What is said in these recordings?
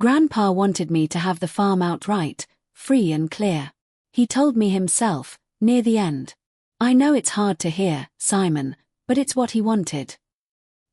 Grandpa wanted me to have the farm outright, free and clear. He told me himself, near the end. I know it's hard to hear, Simon, but it's what he wanted.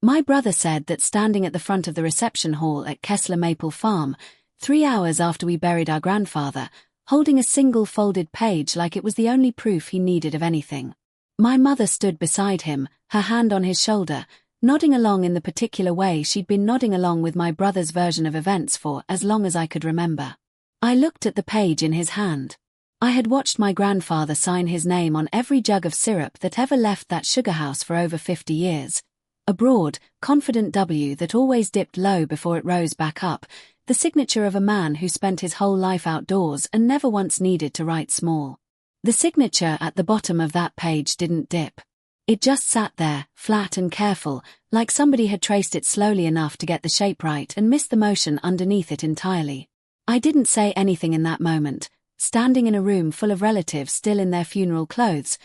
My brother said that standing at the front of the reception hall at Kessler Maple Farm, 3 hours after we buried our grandfather, holding a single folded page like it was the only proof he needed of anything. My mother stood beside him, her hand on his shoulder, nodding along in the particular way she'd been nodding along with my brother's version of events for as long as I could remember. I looked at the page in his hand. I had watched my grandfather sign his name on every jug of syrup that ever left that sugar house for over 50 years. A broad, confident W that always dipped low before it rose back up, the signature of a man who spent his whole life outdoors and never once needed to write small. The signature at the bottom of that page didn't dip. It just sat there, flat and careful, like somebody had traced it slowly enough to get the shape right and missed the motion underneath it entirely. I didn't say anything in that moment, standing in a room full of relatives still in their funeral clothes,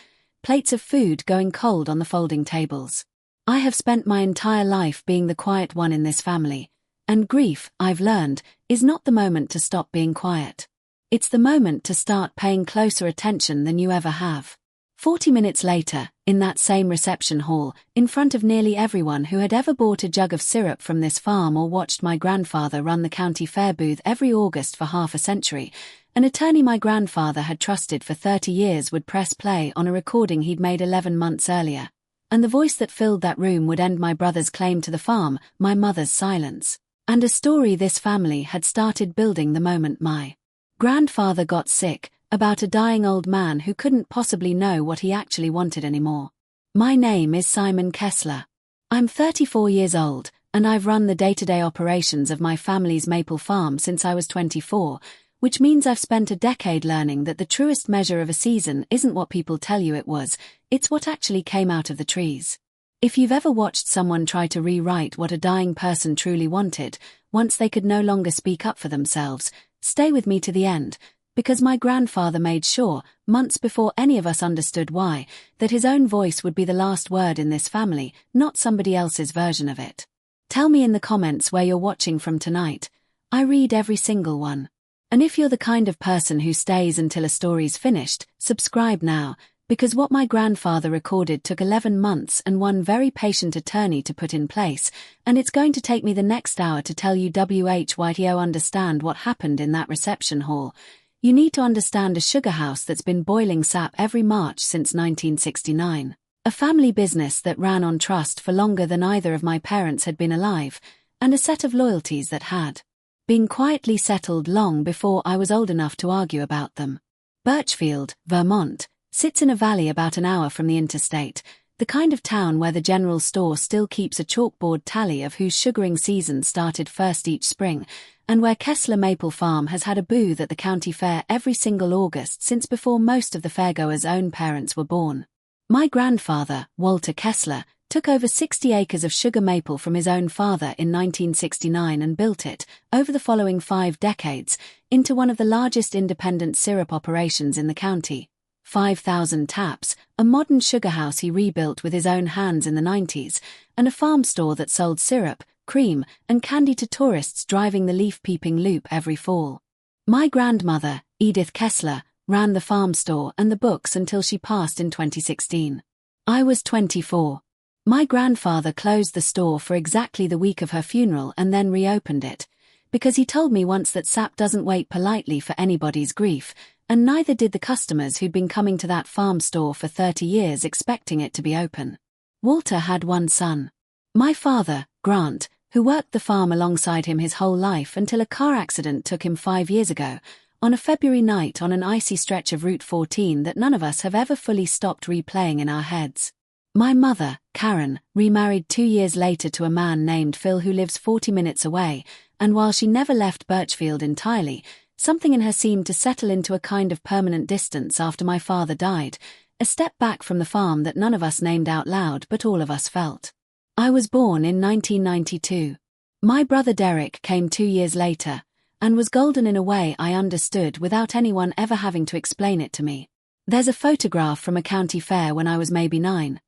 plates of food going cold on the folding tables. I have spent my entire life being the quiet one in this family, and grief, I've learned, is not the moment to stop being quiet. It's the moment to start paying closer attention than you ever have. 40 minutes later, in that same reception hall, in front of nearly everyone who had ever bought a jug of syrup from this farm or watched my grandfather run the county fair booth every August for half a century, an attorney my grandfather had trusted for 30 years would press play on a recording he'd made 11 months earlier. And the voice that filled that room would end my brother's claim to the farm, my mother's silence, and a story this family had started building the moment my grandfather got sick, about a dying old man who couldn't possibly know what he actually wanted anymore. My name is Simon Kessler. I'm 34 years old, and I've run the day-to-day operations of my family's maple farm since I was 24, which means I've spent a decade learning that the truest measure of a season isn't what people tell you it was, it's what actually came out of the trees. If you've ever watched someone try to rewrite what a dying person truly wanted, once they could no longer speak up for themselves, stay with me to the end, because my grandfather made sure, months before any of us understood why, that his own voice would be the last word in this family, not somebody else's version of it. Tell me in the comments where you're watching from tonight. I read every single one. And if you're the kind of person who stays until a story's finished, subscribe now, because what my grandfather recorded took 11 months and one very patient attorney to put in place, and it's going to take me the next hour to tell you WHYTO understand what happened in that reception hall. You need to understand a sugar house that's been boiling sap every March since 1969. A family business that ran on trust for longer than either of my parents had been alive, and a set of loyalties that had been quietly settled long before I was old enough to argue about them. Birchfield, Vermont, sits in a valley about an hour from the interstate, the kind of town where the general store still keeps a chalkboard tally of whose sugaring season started first each spring, and where Kessler Maple Farm has had a booth at the county fair every single August since before most of the fairgoers' own parents were born. My grandfather, Walter Kessler, took over 60 acres of sugar maple from his own father in 1969 and built it, over the following 5 decades, into one of the largest independent syrup operations in the county. 5,000 taps, a modern sugar house he rebuilt with his own hands in the 90s, and a farm store that sold syrup, cream, and candy to tourists driving the leaf-peeping loop every fall. My grandmother, Edith Kessler, ran the farm store and the books until she passed in 2016. I was 24. My grandfather closed the store for exactly the week of her funeral and then reopened it, because he told me once that sap doesn't wait politely for anybody's grief, and neither did the customers who'd been coming to that farm store for 30 years expecting it to be open. Walter had one son. My father, Grant, who worked the farm alongside him his whole life until a car accident took him 5 years ago, on a February night on an icy stretch of Route 14 that none of us have ever fully stopped replaying in our heads. My mother, Karen, remarried 2 years later to a man named Phil who lives 40 minutes away, and while she never left Birchfield entirely, something in her seemed to settle into a kind of permanent distance after my father died, a step back from the farm that none of us named out loud but all of us felt. I was born in 1992. My brother Derek came 2 years later, and was golden in a way I understood without anyone ever having to explain it to me. There's a photograph from a county fair when I was maybe 9.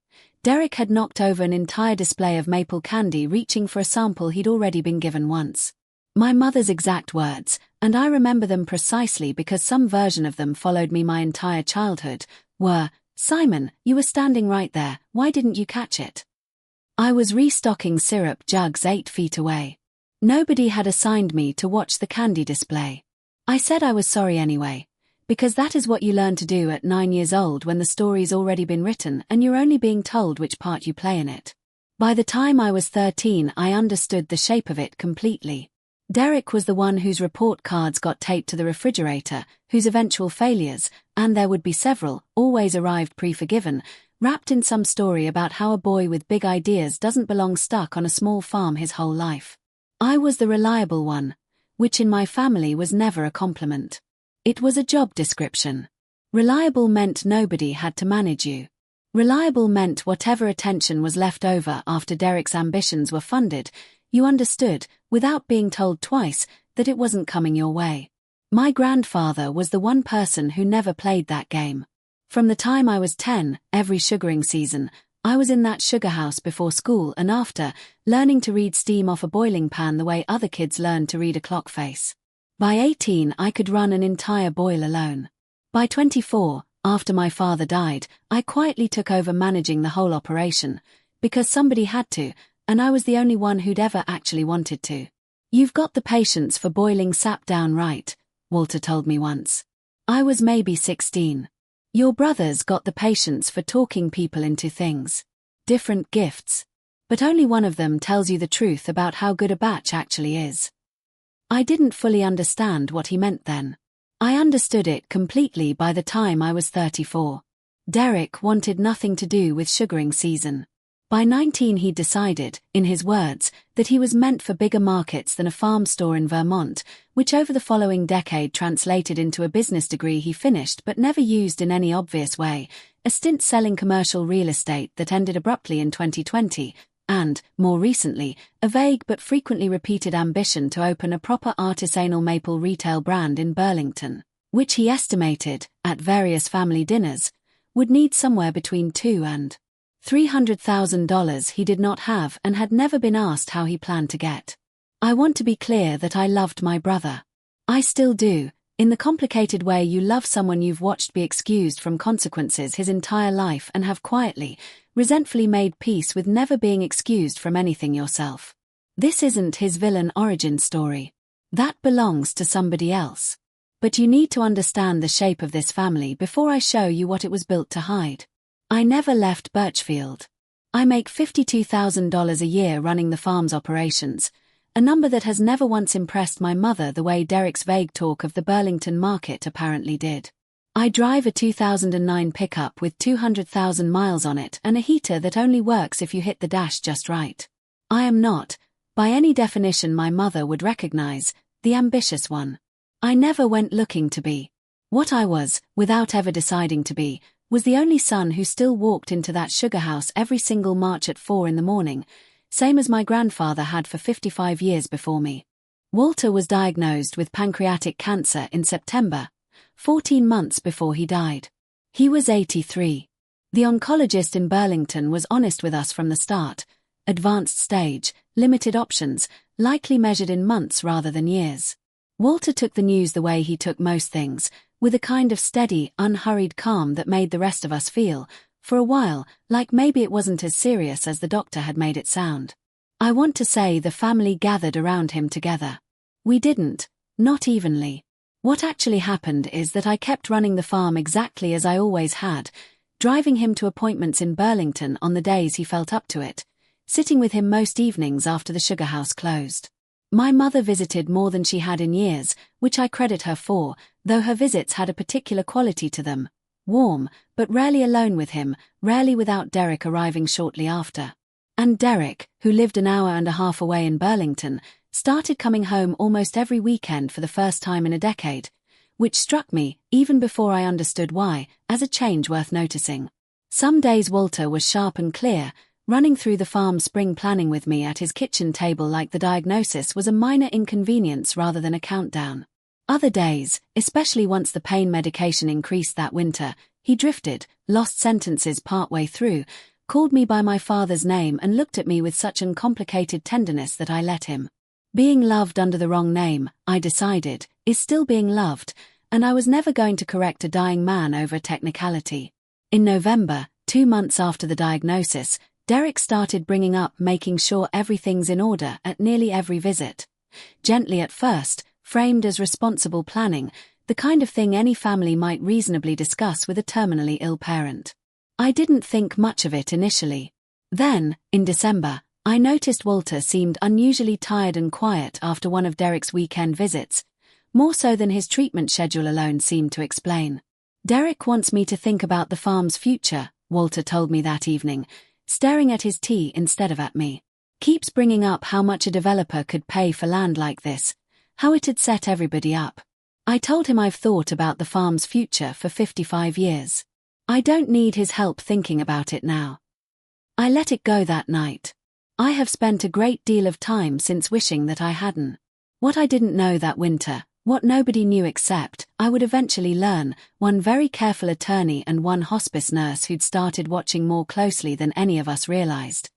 Derek had knocked over an entire display of maple candy reaching for a sample he'd already been given once. My mother's exact words, and I remember them precisely because some version of them followed me my entire childhood, were, "Simon, you were standing right there, why didn't you catch it?" I was restocking syrup jugs 8 feet away. Nobody had assigned me to watch the candy display. I said I was sorry anyway, because that is what you learn to do at 9 years old when the story's already been written and you're only being told which part you play in it. By the time I was 13, I understood the shape of it completely. Derek was the one whose report cards got taped to the refrigerator, whose eventual failures, and there would be several, always arrived pre-forgiven, wrapped in some story about how a boy with big ideas doesn't belong stuck on a small farm his whole life. I was the reliable one, which in my family was never a compliment. It was a job description. Reliable meant nobody had to manage you. Reliable meant whatever attention was left over after Derek's ambitions were funded, you understood, without being told twice, that it wasn't coming your way. My grandfather was the one person who never played that game. From the time I was 10, every sugaring season, I was in that sugar house before school and after, learning to read steam off a boiling pan the way other kids learned to read a clock face. By 18, I could run an entire boil alone. By 24, after my father died, I quietly took over managing the whole operation, because somebody had to, and I was the only one who'd ever actually wanted to. "You've got the patience for boiling sap down right," Walter told me once. I was maybe 16. "Your brother's got the patience for talking people into things. Different gifts. But only one of them tells you the truth about how good a batch actually is." I didn't fully understand what he meant then. I understood it completely by the time I was 34. Derek wanted nothing to do with sugaring season. By 19 he decided, in his words, that he was meant for bigger markets than a farm store in Vermont, which over the following decade translated into a business degree he finished but never used in any obvious way, a stint selling commercial real estate that ended abruptly in 2020, and, more recently, a vague but frequently repeated ambition to open a proper artisanal maple retail brand in Burlington, which he estimated, at various family dinners, would need somewhere between $200,000 and $300,000 he did not have and had never been asked how he planned to get. I want to be clear that I loved my brother. I still do, in the complicated way you love someone you've watched be excused from consequences his entire life and have quietly, resentfully made peace with never being excused from anything yourself. This isn't his villain origin story. That belongs to somebody else. But you need to understand the shape of this family before I show you what it was built to hide. I never left Birchfield. I make $52,000 a year running the farm's operations, a number that has never once impressed my mother the way Derek's vague talk of the Burlington market apparently did. I drive a 2009 pickup with 200,000 miles on it and a heater that only works if you hit the dash just right. I am not, by any definition my mother would recognize, the ambitious one. I never went looking to be. What I was, without ever deciding to be, was the only son who still walked into that sugar house every single March at 4 in the morning, same as my grandfather had for 55 years before me. Walter was diagnosed with pancreatic cancer in September, 14 months before he died. He was 83. The oncologist in Burlington was honest with us from the start. Advanced stage, limited options, likely measured in months rather than years. Walter took the news the way he took most things, with a kind of steady, unhurried calm that made the rest of us feel, for a while, like maybe it wasn't as serious as the doctor had made it sound. I want to say the family gathered around him together. We didn't, not evenly. What actually happened is that I kept running the farm exactly as I always had, driving him to appointments in Burlington on the days he felt up to it, sitting with him most evenings after the sugar house closed. My mother visited more than she had in years, which I credit her for, though her visits had a particular quality to them. Warm, but rarely alone with him, rarely without Derek arriving shortly after. And Derek, who lived an hour and a half away in Burlington, started coming home almost every weekend for the first time in a decade, which struck me, even before I understood why, as a change worth noticing. Some days Walter was sharp and clear, running through the farm spring planning with me at his kitchen table like the diagnosis was a minor inconvenience rather than a countdown. Other days, especially once the pain medication increased that winter, he drifted, lost sentences partway through, called me by my father's name and looked at me with such uncomplicated tenderness that I let him. Being loved under the wrong name, I decided, is still being loved, and I was never going to correct a dying man over a technicality. In November, 2 months after the diagnosis, Derek started bringing up making sure everything's in order at nearly every visit. Gently at first, framed as responsible planning, the kind of thing any family might reasonably discuss with a terminally ill parent. I didn't think much of it initially. Then, in December, I noticed Walter seemed unusually tired and quiet after one of Derek's weekend visits, more so than his treatment schedule alone seemed to explain. Derek wants me to think about the farm's future, Walter told me that evening, staring at his tea instead of at me. Keeps bringing up how much a developer could pay for land like this, how it'd set everybody up. I told him I've thought about the farm's future for 55 years. I don't need his help thinking about it now. I let it go that night. I have spent a great deal of time since wishing that I hadn't. What I didn't know that winter, what nobody knew except I would eventually learn, one very careful attorney and one hospice nurse who'd started watching more closely than any of us realized,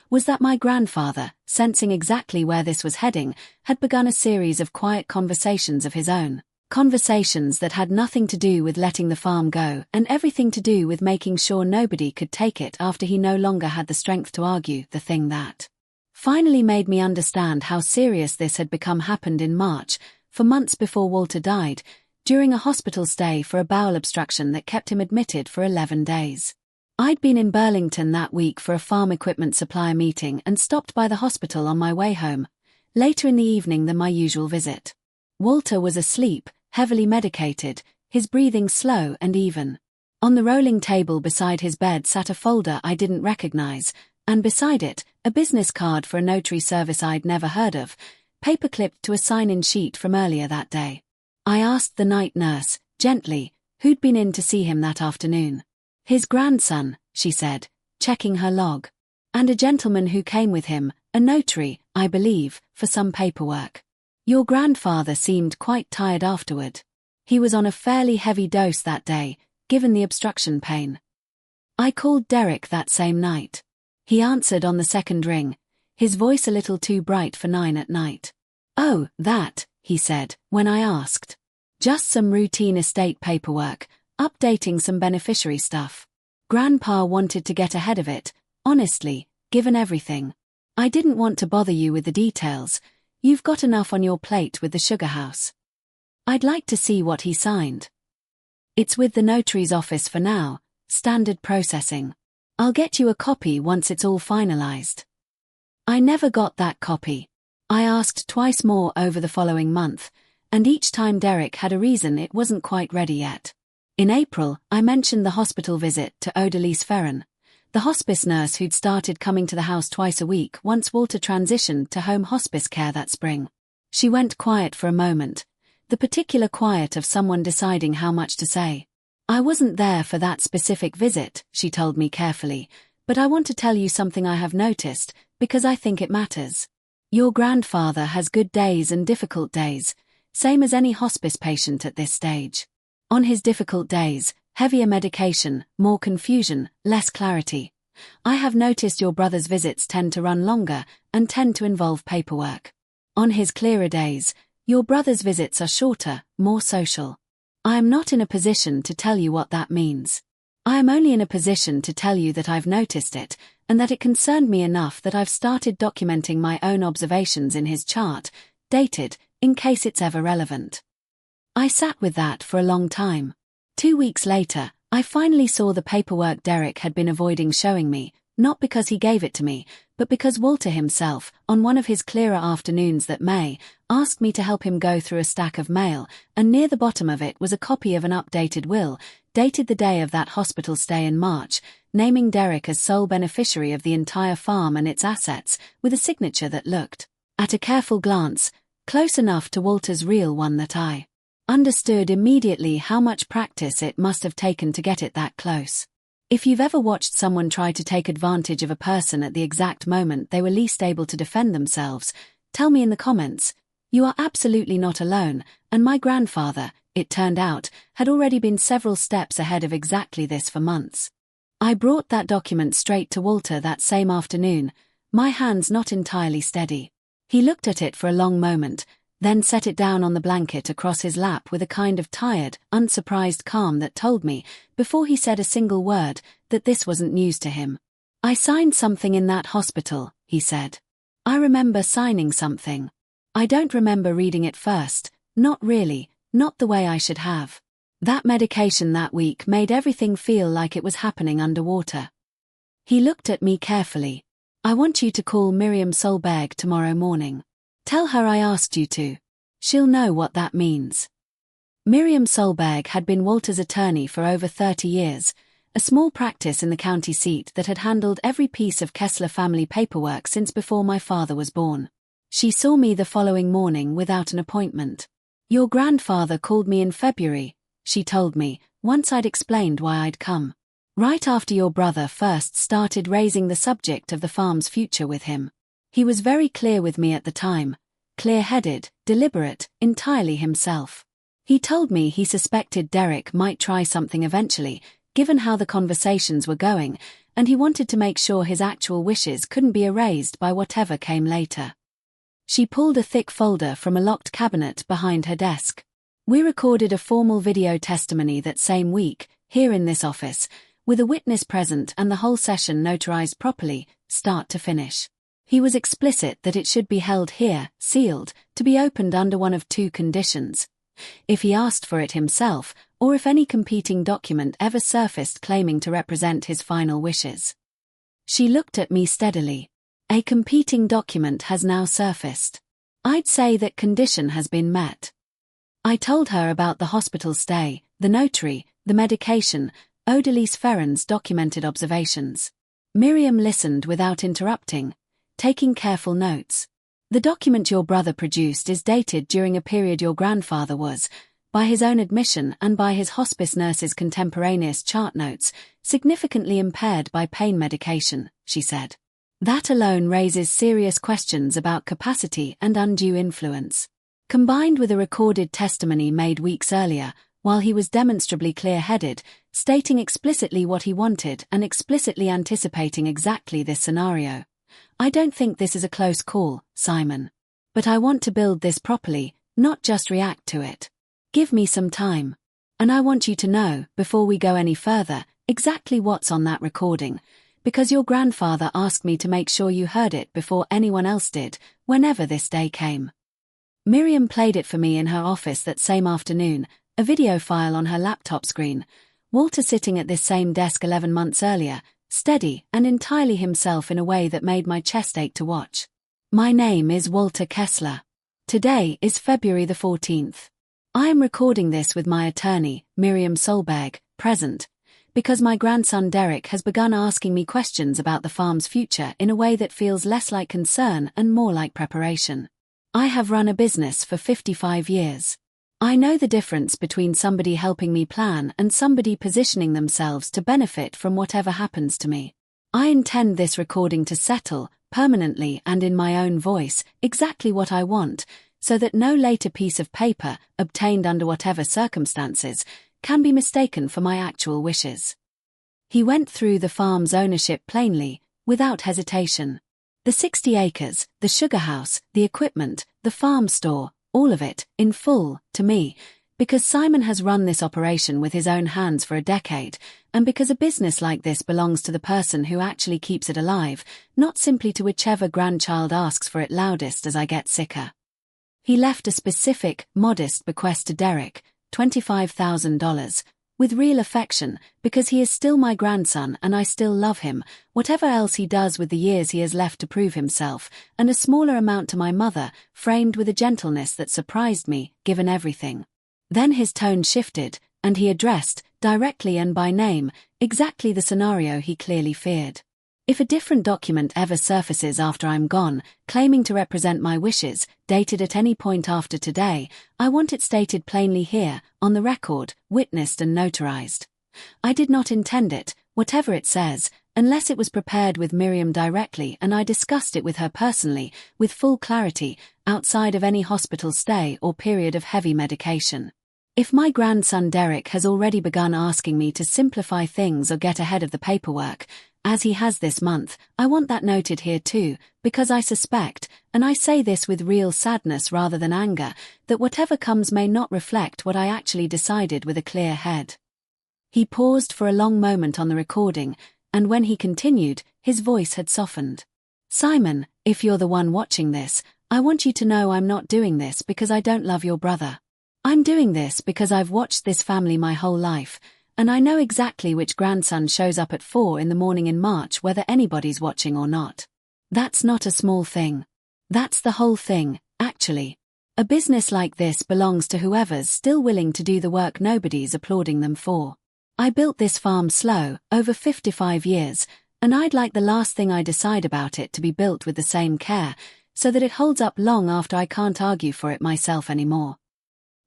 was that my grandfather, sensing exactly where this was heading, had begun a series of quiet conversations of his own. Conversations that had nothing to do with letting the farm go and everything to do with making sure nobody could take it after he no longer had the strength to argue the thing that finally made me understand how serious this had become happened in March, for months before Walter died, during a hospital stay for a bowel obstruction that kept him admitted for 11 days. I'd been in Burlington that week for a farm equipment supplier meeting and stopped by the hospital on my way home, later in the evening than my usual visit. Walter was asleep, heavily medicated, his breathing slow and even. On the rolling table beside his bed sat a folder I didn't recognize, and beside it, a business card for a notary service I'd never heard of, paper-clipped to a sign-in sheet from earlier that day. I asked the night nurse, gently, who'd been in to see him that afternoon. His grandson, she said, checking her log. And a gentleman who came with him, a notary, I believe, for some paperwork. Your grandfather seemed quite tired afterward. He was on a fairly heavy dose that day, given the obstruction pain. I called Derek that same night. He answered on the second ring, his voice a little too bright for 9 at night. Oh, that, he said, when I asked. Just some routine estate paperwork, updating some beneficiary stuff. Grandpa wanted to get ahead of it, honestly, given everything. I didn't want to bother you with the details. You've got enough on your plate with the sugar house. I'd like to see what he signed. It's with the notary's office for now, standard processing. I'll get you a copy once it's all finalized. I never got that copy. I asked twice more over the following month, and each time Derek had a reason it wasn't quite ready yet. In April, I mentioned the hospital visit to Odalise Ferran, the hospice nurse who'd started coming to the house twice a week once Walter transitioned to home hospice care that spring. She went quiet for a moment, the particular quiet of someone deciding how much to say. I wasn't there for that specific visit, she told me carefully, but I want to tell you something I have noticed, because I think it matters. Your grandfather has good days and difficult days, same as any hospice patient at this stage. On his difficult days, heavier medication, more confusion, less clarity. I have noticed your brother's visits tend to run longer and tend to involve paperwork. On his clearer days, your brother's visits are shorter, more social. I am not in a position to tell you what that means. I am only in a position to tell you that I've noticed it, and that it concerned me enough that I've started documenting my own observations in his chart, dated, in case it's ever relevant. I sat with that for a long time. 2 weeks later, I finally saw the paperwork Derek had been avoiding showing me, not because he gave it to me, but because Walter himself, on one of his clearer afternoons that May, asked me to help him go through a stack of mail, and near the bottom of it was a copy of an updated will, dated the day of that hospital stay in March, naming Derek as sole beneficiary of the entire farm and its assets, with a signature that looked, at a careful glance, close enough to Walter's real one that I understood immediately how much practice it must have taken to get it that close. If you've ever watched someone try to take advantage of a person at the exact moment they were least able to defend themselves, tell me in the comments. You are absolutely not alone, and my grandfather, it turned out, had already been several steps ahead of exactly this for months. I brought that document straight to Walter that same afternoon, my hands not entirely steady. He looked at it for a long moment, then set it down on the blanket across his lap with a kind of tired, unsurprised calm that told me, before he said a single word, that this wasn't news to him. "I signed something in that hospital," he said. "I remember signing something. I don't remember reading it first, not really, not the way I should have. That medication that week made everything feel like it was happening underwater." He looked at me carefully. "I want you to call Miriam Solberg tomorrow morning. Tell her I asked you to. She'll know what that means." Miriam Solberg had been Walter's attorney for over 30 years, a small practice in the county seat that had handled every piece of Kessler family paperwork since before my father was born. She saw me the following morning without an appointment. "Your grandfather called me in February," she told me, once I'd explained why I'd come. "Right after your brother first started raising the subject of the farm's future with him. He was very clear with me at the time, clear-headed, deliberate, entirely himself. He told me he suspected Derek might try something eventually, given how the conversations were going, and he wanted to make sure his actual wishes couldn't be erased by whatever came later." She pulled a thick folder from a locked cabinet behind her desk. "We recorded a formal video testimony that same week, here in this office, with a witness present and the whole session notarized properly, start to finish. He was explicit that it should be held here, sealed, to be opened under one of two conditions. If he asked for it himself, or if any competing document ever surfaced claiming to represent his final wishes." She looked at me steadily. "A competing document has now surfaced. I'd say that condition has been met." I told her about the hospital stay, the notary, the medication, Odalise Ferran's documented observations. Miriam listened without interrupting, taking careful notes. "The document your brother produced is dated during a period your grandfather was, by his own admission and by his hospice nurse's contemporaneous chart notes, significantly impaired by pain medication," she said. "That alone raises serious questions about capacity and undue influence. Combined with a recorded testimony made weeks earlier, while he was demonstrably clear-headed, stating explicitly what he wanted and explicitly anticipating exactly this scenario. I don't think this is a close call, Simon. But I want to build this properly, not just react to it. Give me some time. And I want you to know, before we go any further, exactly what's on that recording, because your grandfather asked me to make sure you heard it before anyone else did, whenever this day came." Miriam played it for me in her office that same afternoon, a video file on her laptop screen, Walter sitting at this same desk 11 months earlier, steady and entirely himself in a way that made my chest ache to watch. "My name is Walter Kessler. Today is February the 14th. I am recording this with my attorney, Miriam Solberg, present, because my grandson Derek has begun asking me questions about the farm's future in a way that feels less like concern and more like preparation. I have run a business for 55 years. I know the difference between somebody helping me plan and somebody positioning themselves to benefit from whatever happens to me. I intend this recording to settle, permanently and in my own voice, exactly what I want, so that no later piece of paper, obtained under whatever circumstances, can be mistaken for my actual wishes." He went through the farm's ownership plainly, without hesitation. The 60 acres, the sugar house, the equipment, the farm store, all of it, in full, to me, because Simon has run this operation with his own hands for a decade, and because a business like this belongs to the person who actually keeps it alive, not simply to whichever grandchild asks for it loudest as I get sicker. He left a specific, modest bequest to Derek, $25,000, with real affection, because he is still my grandson and I still love him, whatever else he does with the years he has left to prove himself, and a smaller amount to my mother, framed with a gentleness that surprised me, given everything. Then his tone shifted, and he addressed, directly and by name, exactly the scenario he clearly feared. "If a different document ever surfaces after I'm gone, claiming to represent my wishes, dated at any point after today, I want it stated plainly here, on the record, witnessed and notarized. I did not intend it, whatever it says, unless it was prepared with Miriam directly and I discussed it with her personally, with full clarity, outside of any hospital stay or period of heavy medication. If my grandson Derek has already begun asking me to simplify things or get ahead of the paperwork, As he has this month, I want that noted here too, because I suspect, and I say this with real sadness rather than anger, that whatever comes may not reflect what I actually decided with a clear head." He paused for a long moment on the recording, and when he continued, his voice had softened. "Simon, if you're the one watching this, I want you to know I'm not doing this because I don't love your brother. I'm doing this because I've watched this family my whole life, and I know exactly which grandson shows up at 4 in the morning in March whether anybody's watching or not. That's not a small thing. That's the whole thing, actually. A business like this belongs to whoever's still willing to do the work nobody's applauding them for. I built this farm slow, over 55 years, and I'd like the last thing I decide about it to be built with the same care, so that it holds up long after I can't argue for it myself anymore."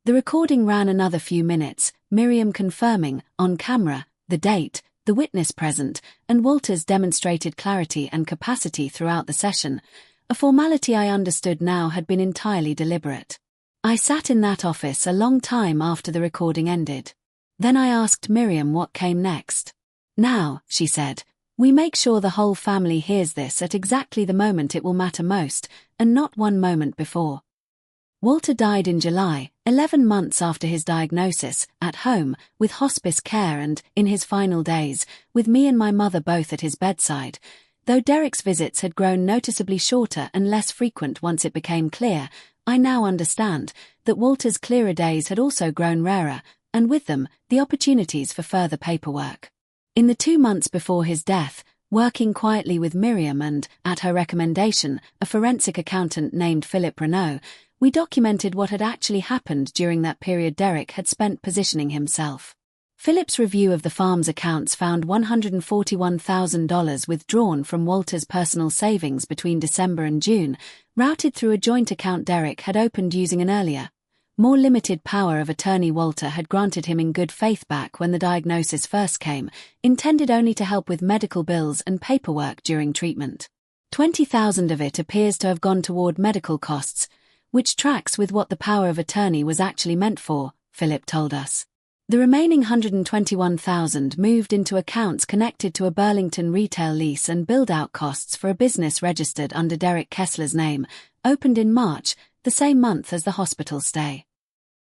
The recording ran another few minutes, Miriam confirming, on camera, the date, the witness present, and Walter's demonstrated clarity and capacity throughout the session, a formality I understood now had been entirely deliberate. I sat in that office a long time after the recording ended. Then I asked Miriam what came next. "Now," she said, "we make sure the whole family hears this at exactly the moment it will matter most, and not one moment before." Walter died in July, 11 months after his diagnosis, at home, with hospice care and, in his final days, with me and my mother both at his bedside. Though Derek's visits had grown noticeably shorter and less frequent once it became clear, I now understand, that Walter's clearer days had also grown rarer, and with them, the opportunities for further paperwork. In the 2 months before his death, working quietly with Miriam and, at her recommendation, a forensic accountant named Philip Renault, we documented what had actually happened during that period Derek had spent positioning himself. Philip's review of the farm's accounts found $141,000 withdrawn from Walter's personal savings between December and June, routed through a joint account Derek had opened using an earlier, more limited power of attorney Walter had granted him in good faith back when the diagnosis first came, intended only to help with medical bills and paperwork during treatment. 20,000 of it appears to have gone toward medical costs, which tracks with what the power of attorney was actually meant for, Philip told us. The remaining 121,000 moved into accounts connected to a Burlington retail lease and build-out costs for a business registered under Derek Kessler's name, opened in March, the same month as the hospital stay.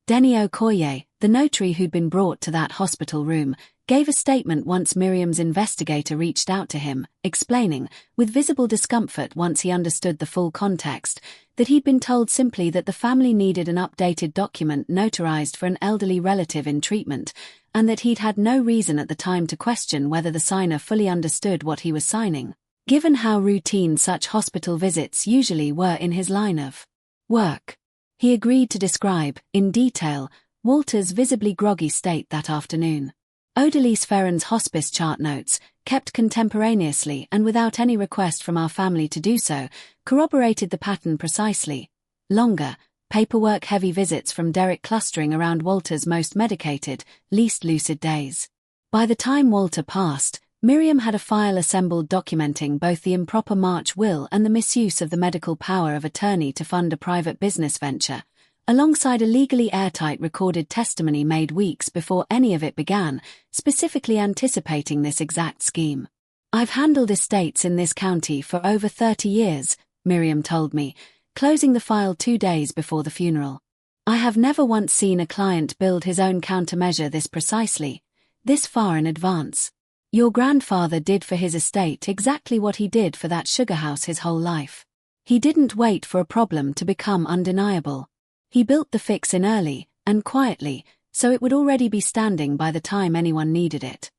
Denny Okoye, the notary who'd been brought to that hospital room, gave a statement once Miriam's investigator reached out to him, explaining, with visible discomfort once he understood the full context, that he'd been told simply that the family needed an updated document notarized for an elderly relative in treatment, and that he'd had no reason at the time to question whether the signer fully understood what he was signing, given how routine such hospital visits usually were in his line of work. He agreed to describe, in detail, Walter's visibly groggy state that afternoon. Odalise Ferran's hospice chart notes, kept contemporaneously and without any request from our family to do so, corroborated the pattern precisely. Longer, paperwork-heavy visits from Derek clustering around Walter's most medicated, least lucid days. By the time Walter passed, Miriam had a file assembled documenting both the improper March will and the misuse of the medical power of attorney to fund a private business venture, alongside a legally airtight recorded testimony made weeks before any of it began, specifically anticipating this exact scheme. "I've handled estates in this county for over 30 years, Miriam told me, closing the file 2 days before the funeral. "I have never once seen a client build his own countermeasure this precisely, this far in advance. Your grandfather did for his estate exactly what he did for that sugar house his whole life. He didn't wait for a problem to become undeniable. He built the fix in early, and quietly, so it would already be standing by the time anyone needed it.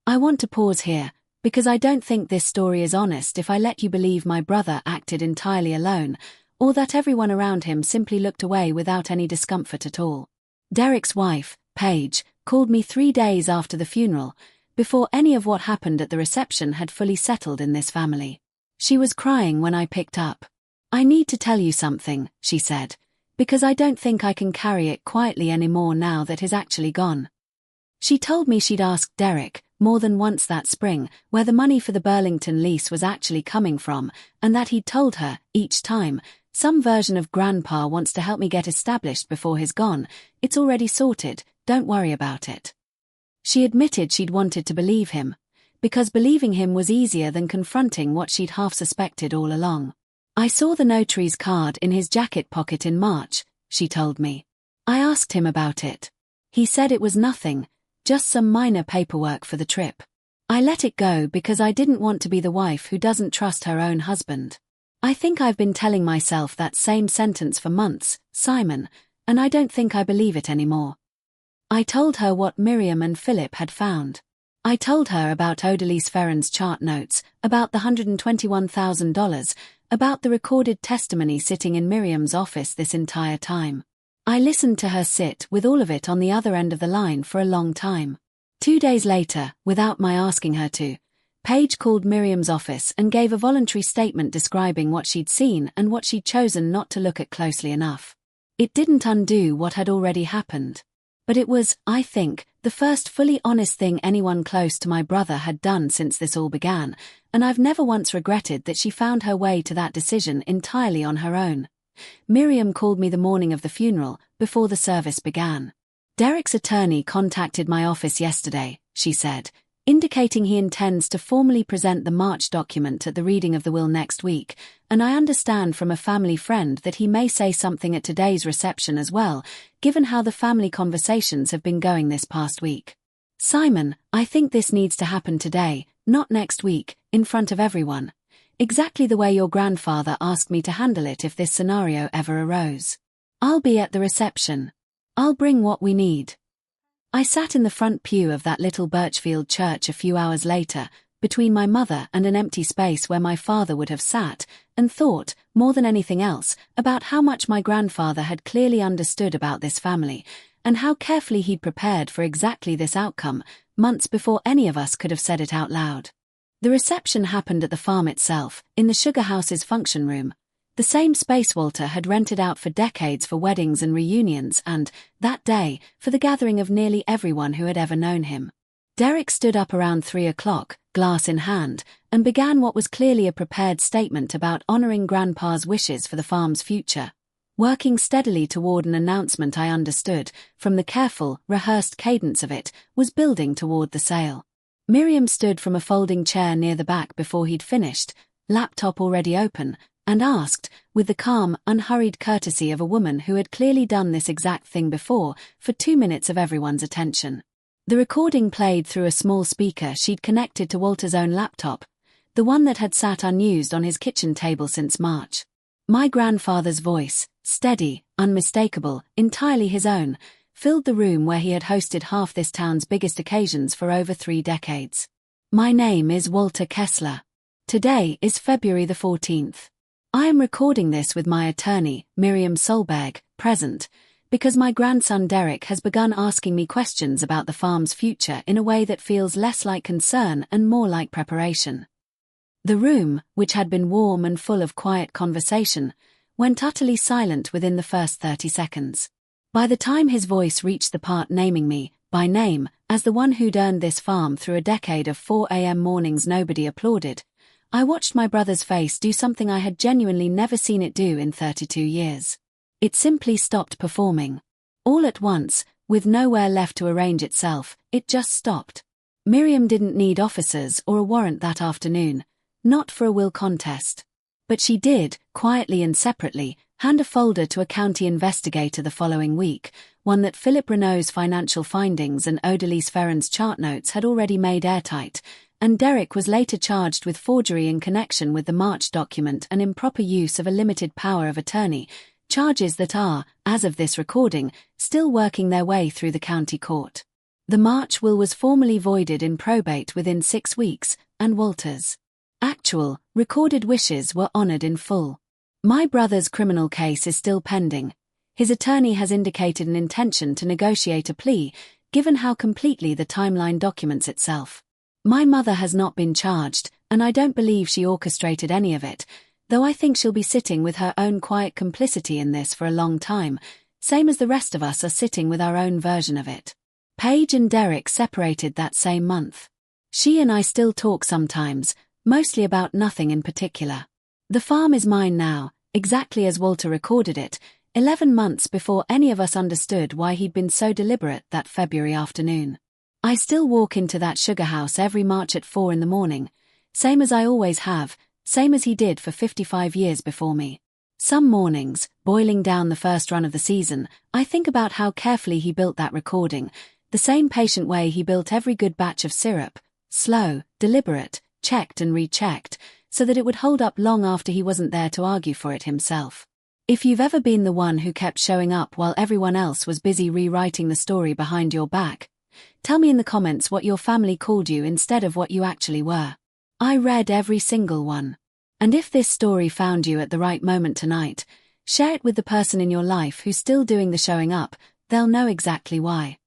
I want to pause here, because I don't think this story is honest if I let you believe my brother acted entirely alone, or that everyone around him simply looked away without any discomfort at all. Derek's wife, Paige, called me 3 days after the funeral, before any of what happened at the reception had fully settled in this family. She was crying when I picked up. "I need to tell you something," she said, "because I don't think I can carry it quietly anymore now that he's actually gone." She told me she'd asked Derek, more than once that spring, where the money for the Burlington lease was actually coming from, and that he'd told her, each time, "Some version of Grandpa wants to help me get established before he's gone. It's already sorted, don't worry about it." She admitted she'd wanted to believe him, because believing him was easier than confronting what she'd half suspected all along. I saw the notary's card in his jacket pocket in March, she told me. I asked him about it. He said it was nothing, just some minor paperwork for the trip. I let it go because I didn't want to be the wife who doesn't trust her own husband. I think I've been telling myself that same sentence for months, Simon, and I don't think I believe it anymore. I told her what Miriam and Philip had found. I told her about Odalise Ferran's chart notes, about the $121,000, about the recorded testimony sitting in Miriam's office this entire time. I listened to her sit with all of it on the other end of the line for a long time. 2 days later, without my asking her to, Paige called Miriam's office and gave a voluntary statement describing what she'd seen and what she'd chosen not to look at closely enough. It didn't undo what had already happened. But it was, I think, the first fully honest thing anyone close to my brother had done since this all began, and I've never once regretted that she found her way to that decision entirely on her own. Miriam called me the morning of the funeral, before the service began. Derek's attorney contacted my office yesterday, she said, indicating he intends to formally present the March document at the reading of the will next week, and I understand from a family friend that he may say something at today's reception as well, given how the family conversations have been going this past week. Simon, I think this needs to happen today, not next week, in front of everyone. Exactly the way your grandfather asked me to handle it if this scenario ever arose. I'll be at the reception. I'll bring what we need. I sat in the front pew of that little Birchfield church a few hours later, between my mother and an empty space where my father would have sat, and thought, more than anything else, about how much my grandfather had clearly understood about this family, and how carefully he'd prepared for exactly this outcome, months before any of us could have said it out loud. The reception happened at the farm itself, in the Sugar House's function room. The same space Walter had rented out for decades for weddings and reunions and, that day, for the gathering of nearly everyone who had ever known him. Derek stood up around 3 o'clock, glass in hand, and began what was clearly a prepared statement about honoring Grandpa's wishes for the farm's future. Working steadily toward an announcement I understood, from the careful, rehearsed cadence of it, was building toward the sale. Miriam stood from a folding chair near the back before he'd finished, laptop already open, and asked, with the calm, unhurried courtesy of a woman who had clearly done this exact thing before, for 2 minutes of everyone's attention. The recording played through a small speaker she'd connected to Walter's own laptop, the one that had sat unused on his kitchen table since March. My grandfather's voice, steady, unmistakable, entirely his own, filled the room where he had hosted half this town's biggest occasions for over 3 decades. My name is Walter Kessler. Today is February the 14th. I am recording this with my attorney, Miriam Solberg, present, because my grandson Derek has begun asking me questions about the farm's future in a way that feels less like concern and more like preparation. The room, which had been warm and full of quiet conversation, went utterly silent within the first 30 seconds. By the time his voice reached the part naming me, by name, as the one who'd earned this farm through a decade of 4 a.m. mornings nobody applauded, I watched my brother's face do something I had genuinely never seen it do in 32 years. It simply stopped performing. All at once, with nowhere left to arrange itself, it just stopped. Miriam didn't need officers or a warrant that afternoon, not for a will contest. But she did, quietly and separately, hand a folder to a county investigator the following week, one that Philip Renault's financial findings and Odalise Ferran's chart notes had already made airtight, and Derek was later charged with forgery in connection with the March document and improper use of a limited power of attorney, charges that are, as of this recording, still working their way through the county court. The March will was formally voided in probate within 6 weeks, and Walter's actual, recorded wishes were honored in full. My brother's criminal case is still pending. His attorney has indicated an intention to negotiate a plea, given how completely the timeline documents itself. My mother has not been charged, and I don't believe she orchestrated any of it, though I think she'll be sitting with her own quiet complicity in this for a long time, same as the rest of us are sitting with our own version of it. Paige and Derek separated that same month. She and I still talk sometimes, mostly about nothing in particular. The farm is mine now, exactly as Walter recorded it, 11 months before any of us understood why he'd been so deliberate that February afternoon. I still walk into that sugar house every March at 4 in the morning, same as I always have, same as he did for 55 years before me. Some mornings, boiling down the first run of the season, I think about how carefully he built that recording, the same patient way he built every good batch of syrup, slow, deliberate, checked and rechecked, so that it would hold up long after he wasn't there to argue for it himself. If you've ever been the one who kept showing up while everyone else was busy rewriting the story behind your back, tell me in the comments what your family called you instead of what you actually were. I read every single one. And if this story found you at the right moment tonight, share it with the person in your life who's still doing the showing up. They'll know exactly why.